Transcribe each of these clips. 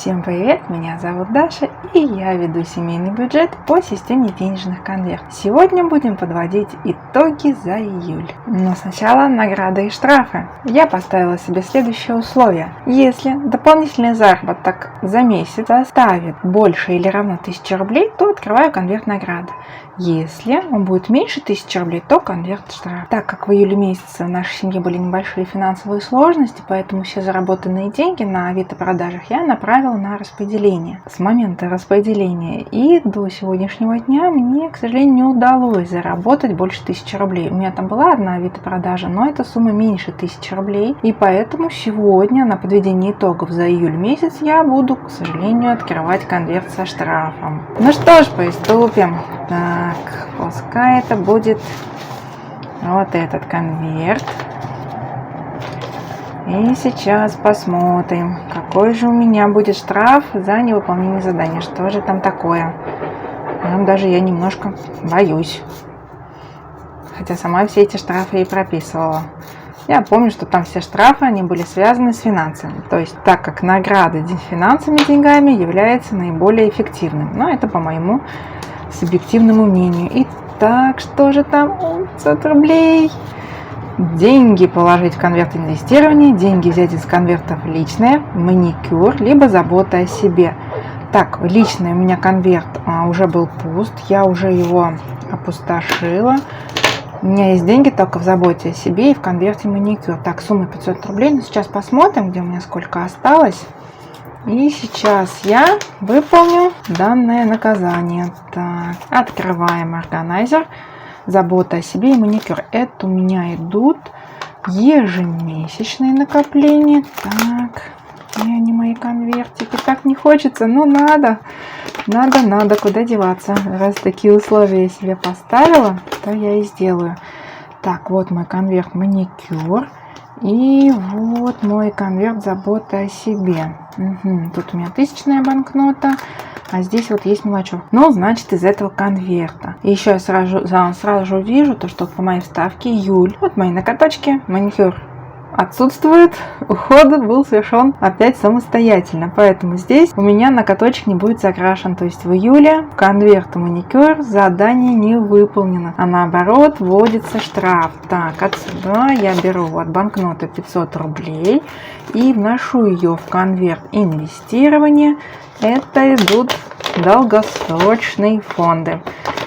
Всем привет, меня зовут Даша, и я веду семейный бюджет по системе денежных конвертов. Сегодня будем подводить итоги за июль. Но сначала награды и штрафы. Я поставила себе следующее условие. Если дополнительный заработок за месяц составит больше или равно 1000 рублей, то открываю конверт награды. Если он будет меньше 1000 рублей, то конверт штраф. Так как в июле месяце в нашей семье были небольшие финансовые сложности, поэтому все заработанные деньги на авито-продажах я направила на распределение. С момента распределения и до сегодняшнего дня мне, к сожалению, не удалось заработать больше 1000 рублей. У меня там была одна авито-продажа, но эта сумма меньше 1000 рублей. И поэтому сегодня на подведение итогов за июль месяц я буду, к сожалению, открывать конверт со штрафом. Ну что ж, приступим. Так, пускай это будет вот этот конверт. И сейчас посмотрим, какой же у меня будет штраф за невыполнение задания. Что же там такое? Там даже я немножко боюсь. Хотя сама все эти штрафы и прописывала. Я помню, что там все штрафы, они были связаны с финансами. То есть, так как награда финансовыми деньгами является наиболее эффективным. Но это по моему субъективному мнению. Итак, что же там? 500 рублей. Деньги положить в конверт инвестирования, деньги взять из конвертов личные, маникюр, либо забота о себе. Так, личный у меня конверт уже был пуст, я уже его опустошила. У меня есть деньги только в заботе о себе и в конверте маникюр. Так, сумма 500 рублей. Но сейчас посмотрим, где у меня сколько осталось. И сейчас я выполню данное наказание. Так, открываем органайзер. Забота о себе и маникюр. Это у меня идут ежемесячные накопления. Так, где они, мои конвертики? Так не хочется, но надо, куда деваться. Раз такие условия я себе поставила, то я и сделаю. Так, вот мой конверт маникюр. И вот мой конверт забота о себе. Тут у меня 1000-я банкнота. А здесь вот есть мелочок. Ну, значит, из этого конверта. И еще я сразу же вижу, то, что по моей вставке июль. Вот мои накаточки. Маникюр отсутствует. Уход был совершен опять самостоятельно. Поэтому здесь у меня накаточек не будет закрашен. То есть в июле конверт маникюр задание не выполнено. А наоборот вводится штраф. Так, отсюда я беру вот банкноту 500 рублей и вношу ее в конверт инвестирования. Это идут долгосрочные фонды.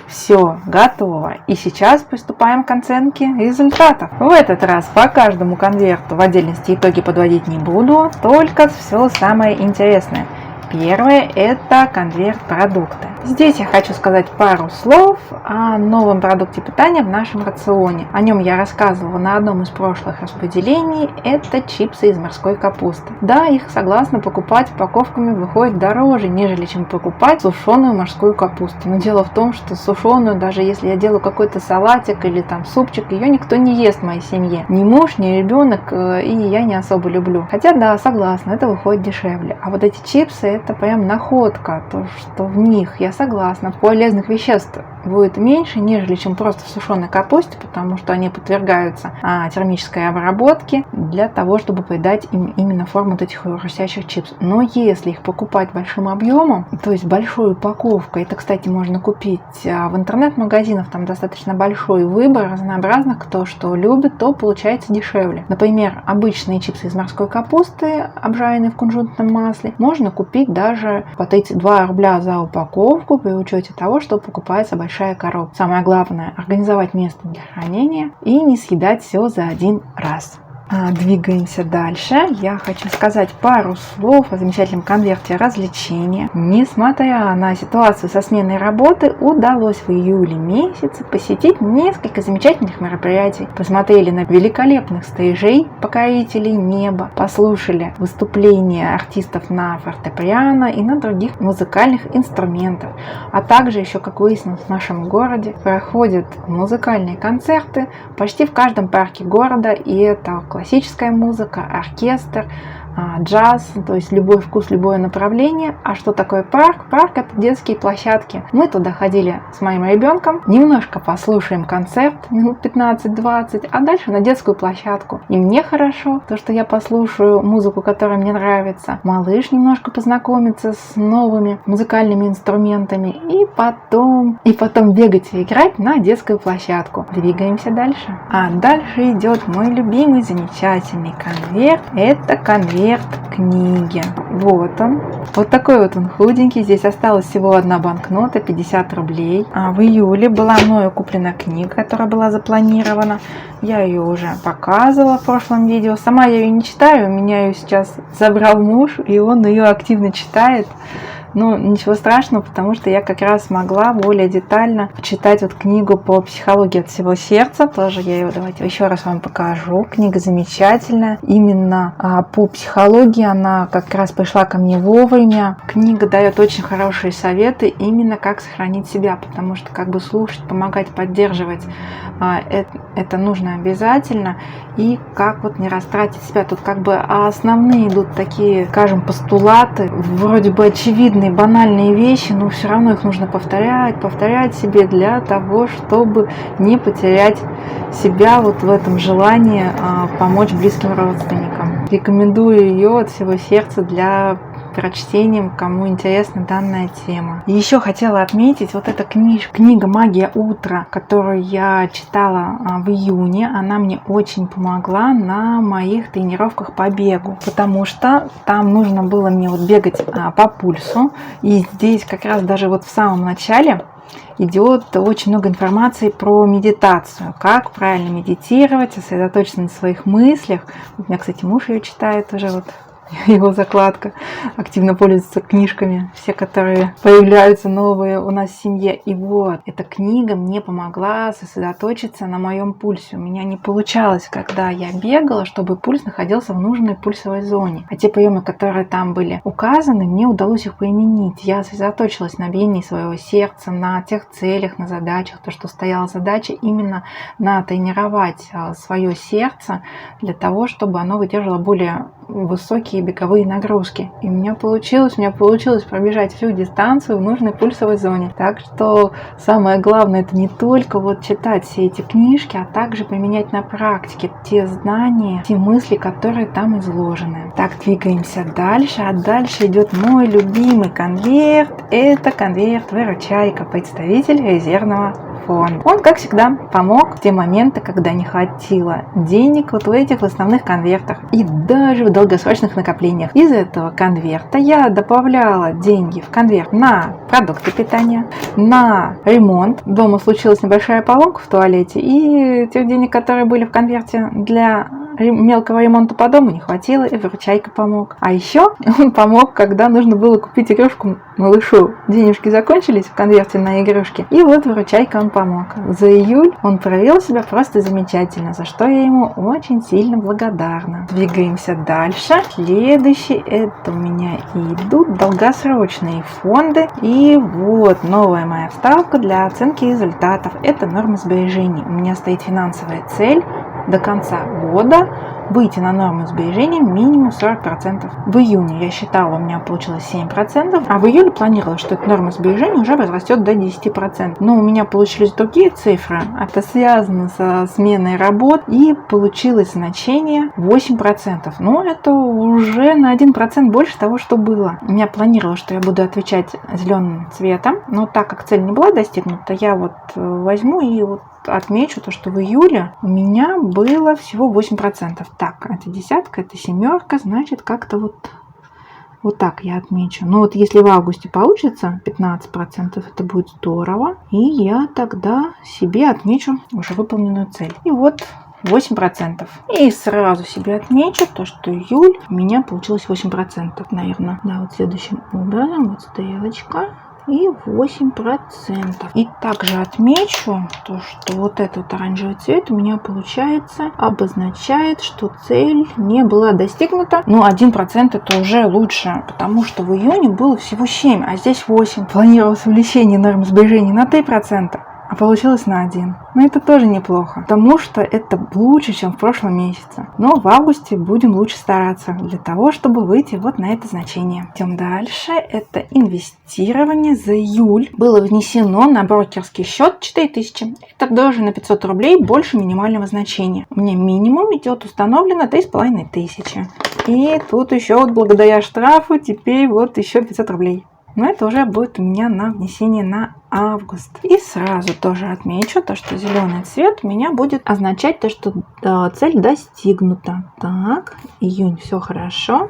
Все готово. И сейчас приступаем к оценке результатов. В этот раз по каждому конверту в отдельности итоги подводить не буду, только все самое интересное. Первое – это конверт продукты. Здесь я хочу сказать пару слов о новом продукте питания в нашем рационе. О нем я рассказывала на одном из прошлых распределений. Это чипсы из морской капусты. Да, их согласно покупать упаковками выходит дороже, нежели чем покупать сушеную морскую капусту. Но дело в том, что сушеную, даже если я делаю какой-то салатик или там супчик, ее никто не ест в моей семье. Ни муж, ни ребенок, и я не особо люблю. Хотя да, согласна, это выходит дешевле. А вот эти чипсы – это прям находка, то, что в них, я согласна, полезных веществ будет меньше, нежели чем просто в сушеной капусте, потому что они подвергаются термической обработке для того, чтобы придать им именно форму вот этих хрустящих чипсов. Но если их покупать большим объемом, то есть большой упаковкой, это, кстати, можно купить в интернет-магазинах, там достаточно большой выбор разнообразных, кто что любит, то получается дешевле. Например, обычные чипсы из морской капусты, обжаренные в кунжутном масле, можно купить даже по 32 рубля за упаковку при учете того, что покупается большая коробка. Самое главное – организовать место для хранения и не съедать все за один раз. Двигаемся дальше. Я хочу сказать пару слов о замечательном конверте развлечения. Несмотря на ситуацию со сменой работы, удалось в июле месяце посетить несколько замечательных мероприятий. Посмотрели на великолепных стейджей покорителей неба, послушали выступления артистов на фортепиано и на других музыкальных инструментах. А также еще, как выяснилось, в нашем городе проходят музыкальные концерты почти в каждом парке города, и это классическая музыка, оркестр, джаз, то есть любой вкус, любое направление. А что такое парк? Парк — это детские площадки. Мы туда ходили с моим ребенком, немножко послушаем концерт, минут 15-20, а дальше на детскую площадку. И мне хорошо, то, что я послушаю музыку, которая мне нравится. Малыш немножко познакомится с новыми музыкальными инструментами. И потом бегать и играть на детскую площадку. Двигаемся дальше. А дальше идет мой любимый, замечательный конверт. Это конверт книги. Вот он. Вот такой вот он худенький. Здесь осталась всего одна банкнота, 50 рублей. А в июле была мною куплена книга, которая была запланирована. Я ее уже показывала в прошлом видео. Сама я ее не читаю. У меня ее сейчас забрал муж, и он ее активно читает. Но ничего страшного, потому что я как раз могла более детально почитать вот книгу по психологии от всего сердца. Тоже я ее, давайте еще раз вам покажу. Книга замечательная. Именно по психологии она как раз пришла ко мне вовремя. Книга дает очень хорошие советы именно как сохранить себя, потому что как бы слушать, помогать, поддерживать это нужно обязательно. И как вот не растратить себя. Тут как бы основные идут такие, скажем, постулаты, вроде бы очевидные, банальные вещи, но все равно их нужно повторять себе для того, чтобы не потерять себя вот в этом желании помочь близким родственникам. Рекомендую ее от всего сердца для прочтения, кому интересна данная тема. И еще хотела отметить вот эта книга «Магия утра», которую я читала в июне. Она мне очень помогла на моих тренировках по бегу, потому что там нужно было мне вот бегать по пульсу. И здесь как раз даже вот в самом начале идет очень много информации про медитацию, как правильно медитировать, сосредоточиться на своих мыслях. У меня, кстати, муж ее читает уже вот. Его закладка, активно пользуется книжками, все, которые появляются новые у нас в семье. И вот, эта книга мне помогла сосредоточиться на моем пульсе. У меня не получалось, когда я бегала, чтобы пульс находился в нужной пульсовой зоне. А те приемы, которые там были указаны, мне удалось их применить. Я сосредоточилась на биении своего сердца, на тех целях, на задачах. То, что стояла задача именно натренировать свое сердце для того, чтобы оно выдержало более высокие беговые нагрузки. И у меня получилось пробежать всю дистанцию в нужной пульсовой зоне. Так что самое главное — это не только вот читать все эти книжки, а также применять на практике те знания, те мысли, которые там изложены. Так, двигаемся дальше. А дальше идет мой любимый конверт. Это конверт «Выручайка», представитель резервного фонда. Он, как всегда, помог в те моменты, когда не хватило денег вот в этих основных конвертах и даже в долгосрочных накоплениях. Из этого конверта я добавляла деньги в конверт на продукты питания, на ремонт. Дома случилась небольшая поломка в туалете, и тех денег, которые были в конверте для мелкого ремонта по дому, не хватило, и «Выручайка» помог. А еще он помог, когда нужно было купить игрушку малышу. Денежки закончились в конверте на игрушки, и вот «Выручайка» он помог. За июль он проявил себя просто замечательно, за что я ему очень сильно благодарна. Двигаемся дальше. Следующий — это у меня идут долгосрочные фонды. И вот новая моя вставка для оценки результатов. Это норма сбережений. У меня стоит финансовая цель до конца года выйти на норму сбережений минимум 40%. В июне я считала, у меня получилось 7%, а в июле планировала, что эта норма сбережений уже возрастет до 10%. Но у меня получились другие цифры. Это связано со сменой работ, и получилось значение 8%. Но это уже на 1% больше того, что было. Я планировала, что я буду отвечать зеленым цветом, но так как цель не была достигнута, я вот возьму и вот отмечу то, что в июле у меня было всего 8%. Так, это десятка, это семерка, значит, как-то вот так я отмечу. Но вот если в августе получится 15%, это будет здорово. И я тогда себе отмечу уже выполненную цель. И вот 8%. И сразу себе отмечу то, что июль у меня получилось 8%, наверное. Да, вот следующим образом, вот стрелочка. И 8%. И также отмечу то, что вот этот оранжевый цвет у меня получается обозначает, что цель не была достигнута. Но 1% это уже лучше, потому что в июне было всего 7, а здесь 8. Планировалось увеличение нормы сбережений на 3%. а получилось на 1. Но это тоже неплохо, потому что это лучше, чем в прошлом месяце. Но в августе будем лучше стараться для того, чтобы выйти вот на это значение. Идем дальше. Это инвестирование за июль. Было внесено на брокерский счет 4000. Это даже на 500 рублей больше минимального значения. У меня минимум идет установлено 3500. И тут еще вот благодаря штрафу теперь вот еще 500 рублей. Но это уже будет у меня на внесение на август. И сразу тоже отмечу то, что зеленый цвет у меня будет означать то, что цель достигнута. Так, июнь все хорошо.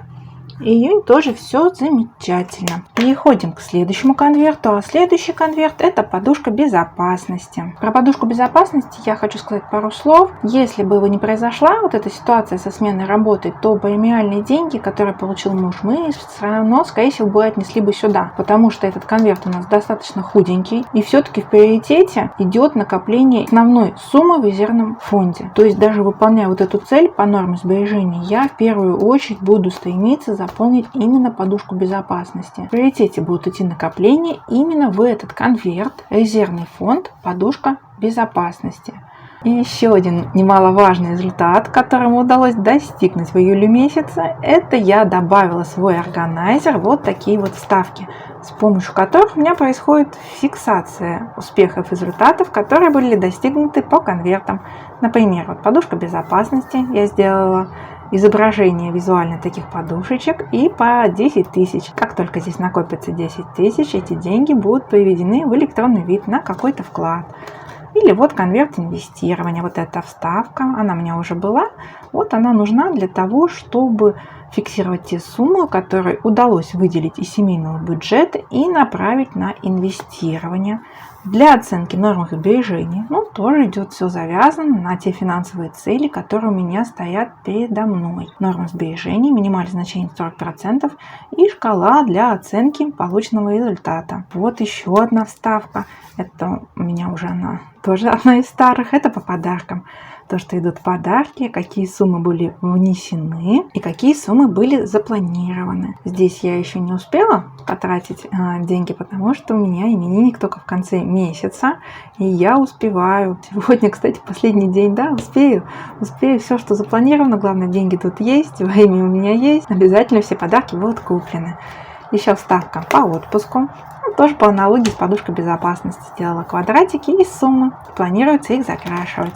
Июнь тоже все замечательно. Переходим к следующему конверту. А следующий конверт — это подушка безопасности. Про подушку безопасности я хочу сказать пару слов. Если бы не произошла вот эта ситуация со сменой работы, то премиальные деньги, которые получил муж, мы все равно, скорее всего, бы отнесли бы сюда. Потому что этот конверт у нас достаточно худенький. И все-таки в приоритете идет накопление основной суммы в резервном фонде. То есть даже выполняя вот эту цель по норме сбережений, я в первую очередь буду стремиться заполнить именно подушку безопасности. В приоритете будут идти накопления именно в этот конверт, резервный фонд, подушка безопасности. И еще один немаловажный результат, которому удалось достигнуть в июле месяце, это я добавила в свой органайзер вот такие вот вставки, с помощью которых у меня происходит фиксация успехов и результатов, которые были достигнуты по конвертам. Например, вот подушка безопасности я сделала изображение визуально таких подушечек и по 10 тысяч. Как только здесь накопится 10 тысяч, эти деньги будут приведены в электронный вид на какой-то вклад. Или вот конверт инвестирования. Вот эта вставка, она у меня уже была. Вот она нужна для того, чтобы фиксировать те суммы, которые удалось выделить из семейного бюджета и направить на инвестирование. Для оценки норм сбережений, тоже идет все завязано на те финансовые цели, которые у меня стоят передо мной. Норма сбережений, минимальное значение 40% и шкала для оценки полученного результата. Вот еще одна вставка. Это у меня уже она тоже одна из старых. Это по подаркам. То, что идут подарки, какие суммы были внесены и какие суммы были запланированы. Здесь я еще не успела потратить деньги, потому что у меня именинник только в конце месяца, и я успеваю. Сегодня, кстати, последний день, да, успею все, что запланировано. Главное, деньги тут есть, время у меня есть. Обязательно все подарки будут куплены. Еще вставка по отпуску. Тоже по аналогии с подушкой безопасности сделала квадратики и суммы. Планируется их закрашивать.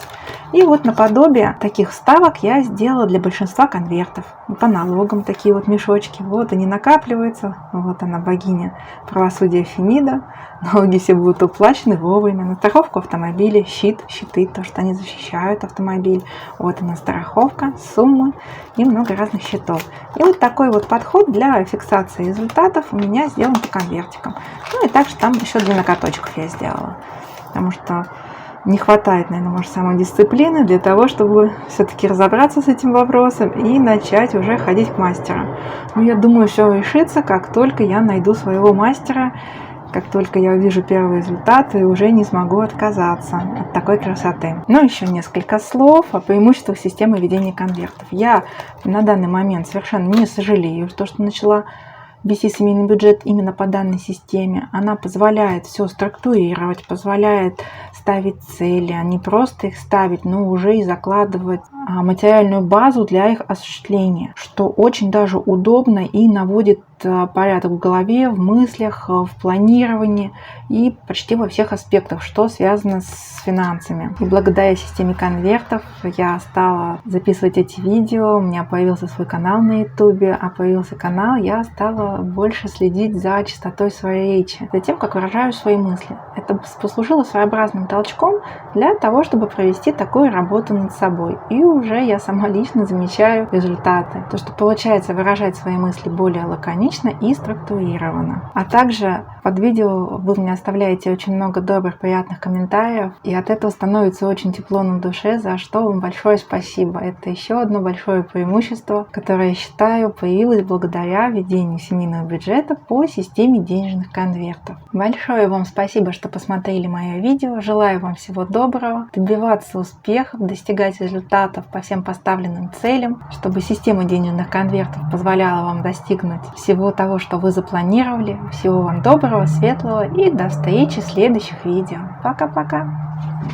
И вот наподобие таких вставок я сделала для большинства конвертов. По налогам такие вот мешочки. Вот они накапливаются. Вот она, богиня правосудия Фемида. Налоги все будут уплачены вовремя. На страховку автомобиля, щиты, то, что они защищают автомобиль. Вот она страховка, суммы и много разных счетов. И вот такой вот подход для фиксации результатов у меня сделан по конвертикам. И также там еще для ноготочков я сделала. Потому что не хватает, наверное, может, самодисциплины для того, чтобы все-таки разобраться с этим вопросом и начать уже ходить к мастеру. Но я думаю, все решится, как только я найду своего мастера, как только я увижу первые результаты, уже не смогу отказаться от такой красоты. Но еще несколько слов о преимуществах системы ведения конвертов. Я на данный момент совершенно не сожалею, что начала вести семейный бюджет именно по данной системе. Она позволяет все структурировать, позволяет ставить цели, а не просто их ставить, но уже и закладывать материальную базу для их осуществления, что очень даже удобно и наводит порядок в голове, в мыслях, в планировании и почти во всех аспектах, что связано с финансами. И благодаря системе конвертов я стала записывать эти видео, у меня появился свой канал на YouTube, а появился канал, я стала больше следить за чистотой своей речи, за тем, как выражаю свои мысли. Это послужило своеобразным толчком для того, чтобы провести такую работу над собой. И уже я сама лично замечаю результаты. То, что получается выражать свои мысли более лаконично и структурированно. А также под видео вы мне оставляете очень много добрых, приятных комментариев, и от этого становится очень тепло на душе, за что вам большое спасибо. Это еще одно большое преимущество, которое, я считаю, появилось благодаря ведению семейного бюджета по системе денежных конвертов. Большое вам спасибо, что посмотрели мое видео. Желаю вам всего доброго, добиваться успехов, достигать результатов по всем поставленным целям, чтобы система денежных конвертов позволяла вам достигнуть всего всего того, что вы запланировали. Всего вам доброго, светлого и до встречи в следующих видео. Пока-пока!